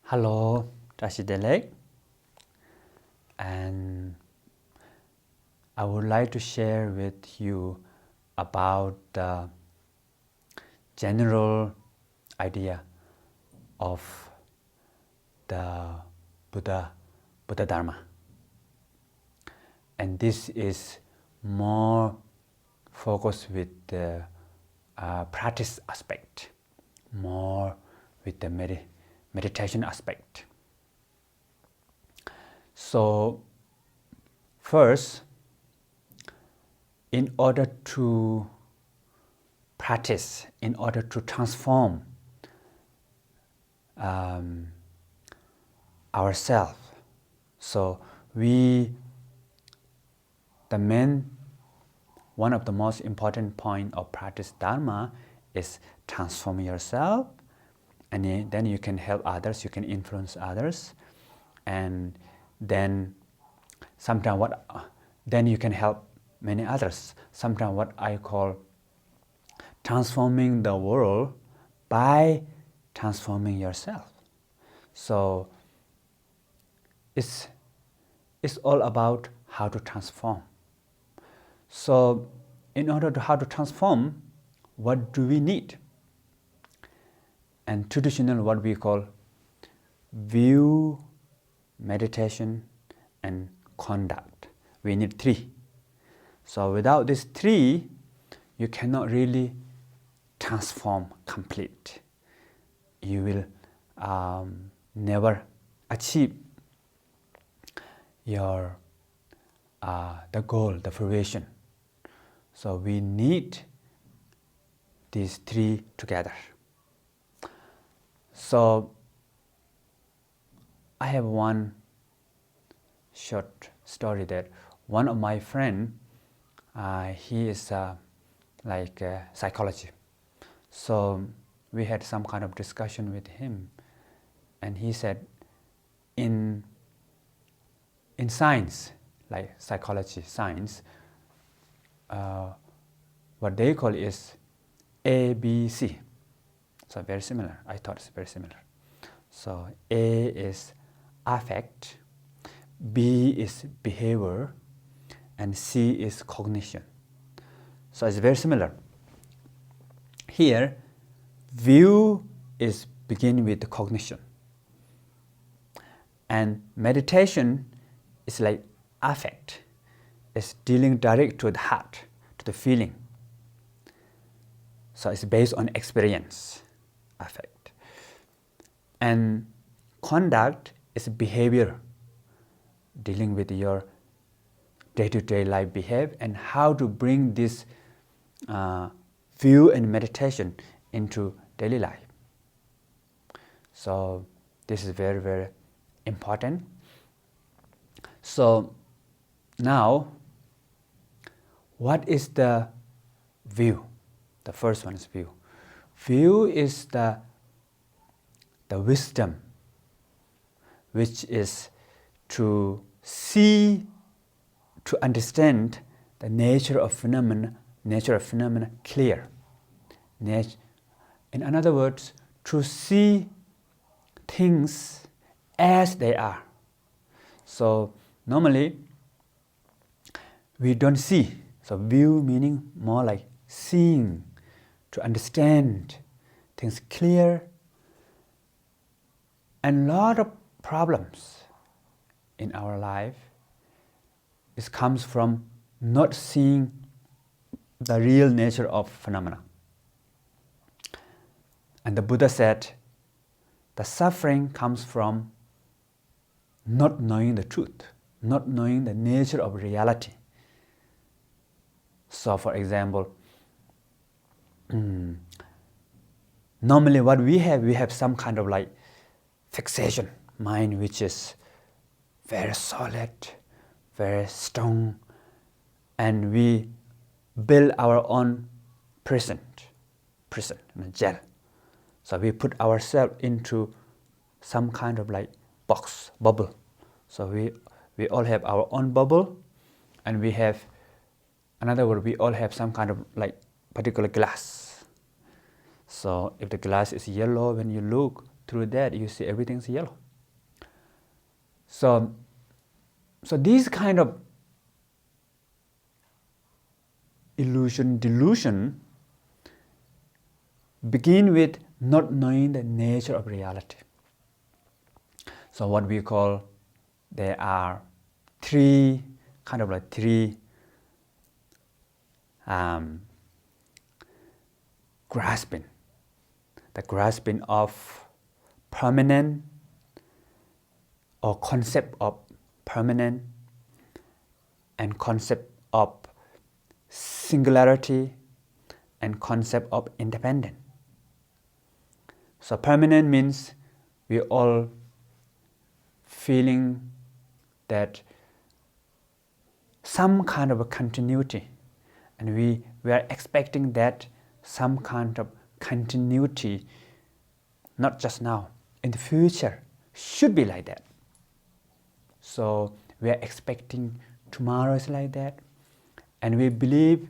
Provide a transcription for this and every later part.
Hello, Tashidelek, and I would like to share with you about the general idea of the Buddha Dharma. And this is more focused with the practice aspect, more with the meditation aspect. So first, in order to practice, in order to transform ourselves, so one of the most important point of practice Dharma is transform yourself, and then you can help others, you can influence others, and then then you can help many others. Sometimes what I call transforming the world by transforming yourself. So it's all about how to transform. So in order to how to transform, what do we need? And traditional what we call view, meditation, and conduct. We need three. So without these three, you cannot really transform complete. You will never achieve your the goal, the fruition. So we need these three together. So I have one short story that one of my friend, he is like psychology. So we had some kind of discussion with him, and he said, in science, like psychology science, what they call is ABC. So very similar. I thought it's very similar. So A is affect, B is behavior, and C is cognition. So it's very similar. Here, view is begin with the cognition, and meditation is like affect. It's dealing direct to the heart, to the feeling. So it's based on experience, affect. And conduct is behavior, dealing with your day-to-day life behavior and how to bring this view and meditation into daily life. So this is very, very important. So now, what is the view? The first one is view. View is the wisdom, which is to see, to understand the nature of phenomena clear. In other words, to see things as they are. So normally we don't see. So view meaning more like seeing, to understand things clear. And a lot of problems in our life comes from not seeing the real nature of phenomena. And the Buddha said, the suffering comes from not knowing the truth, not knowing the nature of reality. So for example, normally what we have some kind of like fixation mind, which is very solid, very strong, and we build our own prison, jail. So we put ourselves into some kind of like box, bubble. So we all have our own bubble, and we have, in other words, we all have some kind of like particular glass. So if the glass is yellow, when you look through that you see everything's yellow. So these kind of delusion begin with not knowing the nature of reality. So what we call, there are three grasping. The grasping of permanent, or concept of permanent, and concept of singularity, and concept of independent. So permanent means we all feeling that some kind of a continuity, and we are expecting that some kind of continuity, not just now, in the future, should be like that. So we are expecting tomorrow is like that, and we believe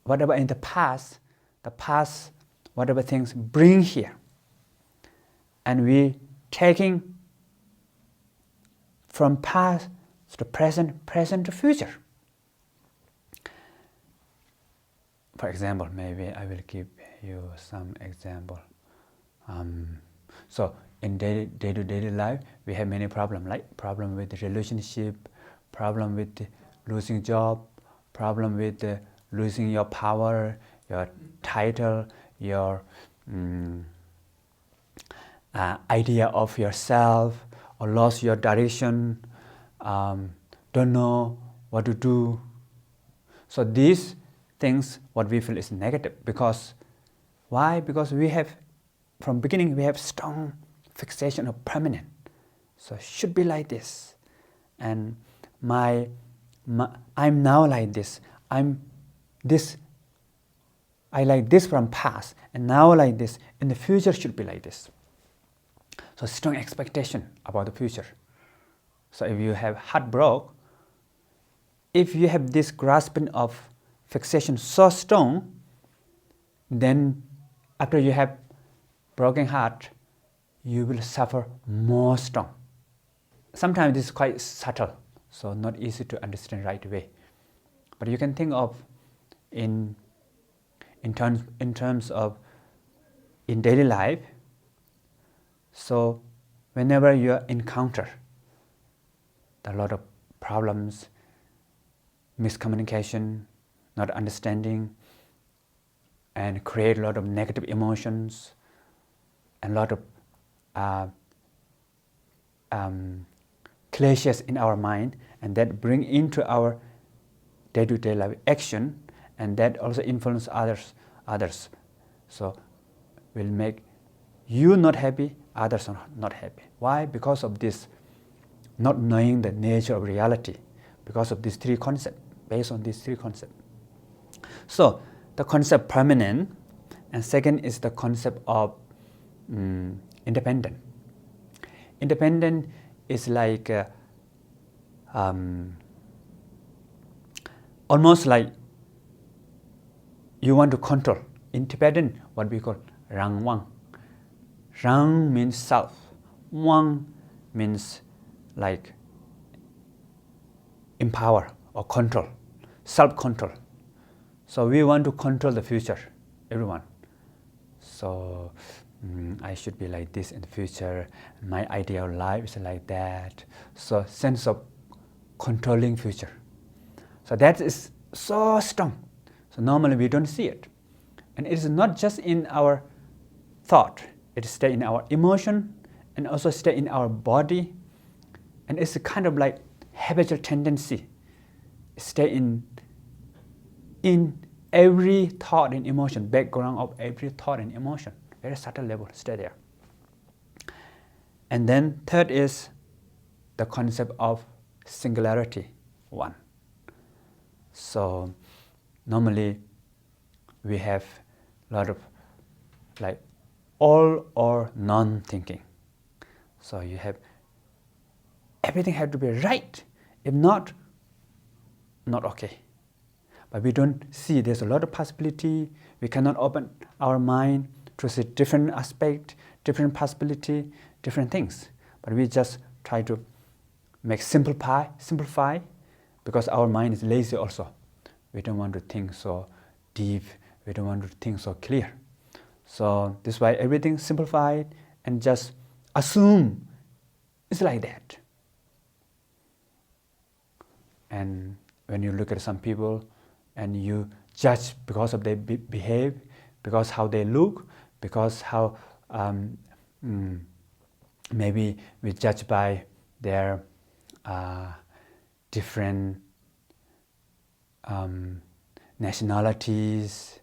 whatever in the past, whatever things bring here, and we taking from past to present, present to future. For example, maybe I will give you some example. So in day-to-day life, we have many problems, like problem with the relationship, problem with losing job, problem with losing your power, your title, your idea of yourself, or lost your direction, don't know what to do. So these things, what we feel is negative. Because why? Because we have, from beginning, we have strong fixation of permanent. So it should be like this. And I'm now like this. I like this from past, and now like this. In the future should be like this. So strong expectation about the future. So if you have heartbroken, if you have this grasping of fixation so strong, then after you have broken heart, you will suffer more strong. Sometimes this is quite subtle, so not easy to understand right away. But you can think of in terms of in daily life. So whenever you encounter a lot of problems, miscommunication, not understanding, and create a lot of negative emotions, and a lot of clashes in our mind, and that bring into our day-to-day life action, and that also influence others. So will make you not happy, others are not happy. Why? Because of this not knowing the nature of reality, because of these three concepts, based on these three concepts. So the concept permanent, and second is the concept of independent. Independent is like almost like you want to control. Independent, what we call rang wang. Rang means self. Wang means like empower or control, self-control. So we want to control the future, everyone. So I should be like this in the future. My ideal life is like that. So sense of controlling future. So that is so strong. So normally we don't see it. And it is not just in our thought. It stays in our emotion and also stays in our body. And it's a kind of like habitual tendency. It stays in every thought and emotion, background of every thought and emotion. Very subtle level, stay there. And then third is the concept of singularity, one. So normally we have a lot of like all or none thinking. So you have everything has to be right. If not okay. But we don't see there's a lot of possibility. We cannot open our mind to see different aspects, different possibility, different things. But we just try to make simplify, because our mind is lazy also. We don't want to think so deep. We don't want to think so clear. So this is why everything simplified and just assume it's like that. And when you look at some people and you judge because of their behave, because how they look, because how maybe we judge by their different nationalities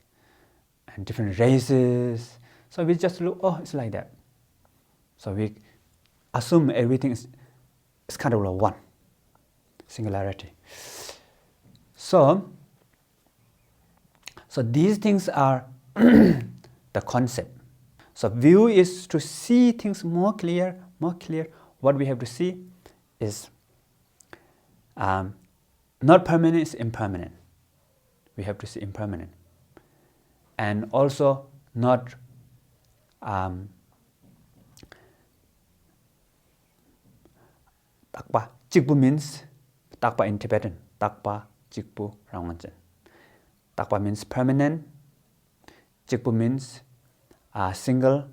and different races. So we just look, oh, it's like that. So we assume everything is kind of like one, singularity. So these things are the concept. So view is to see things more clear. What we have to see is not permanent, is impermanent. We have to see impermanent. And also not takpa. Chikbu means takpa in Tibetan. Takpa, chikbu, rawangan. Takpa means permanent. Chikbu means single.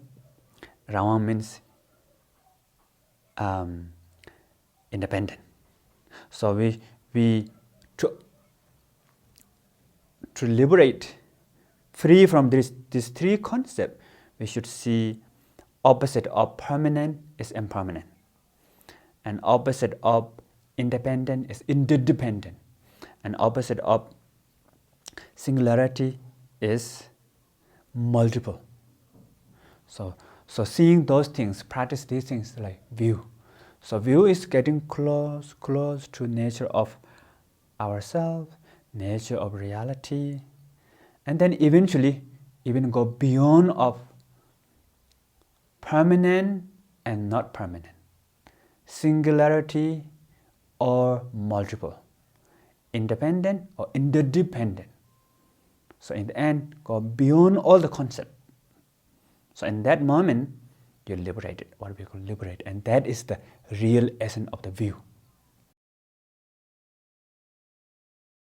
Rawang means independent. So we to liberate, free from these three concepts, we should see opposite of permanent is impermanent, and opposite of independent is interdependent, and opposite of singularity is multiple. So seeing those things, practice these things like view. So view is getting close to nature of ourselves, nature of reality, and then eventually even go beyond of permanent and not permanent, singularity or multiple, independent or interdependent. So in the end, go beyond all the concepts. So in that moment, you're liberated, what we call liberate, and that is the real essence of the view.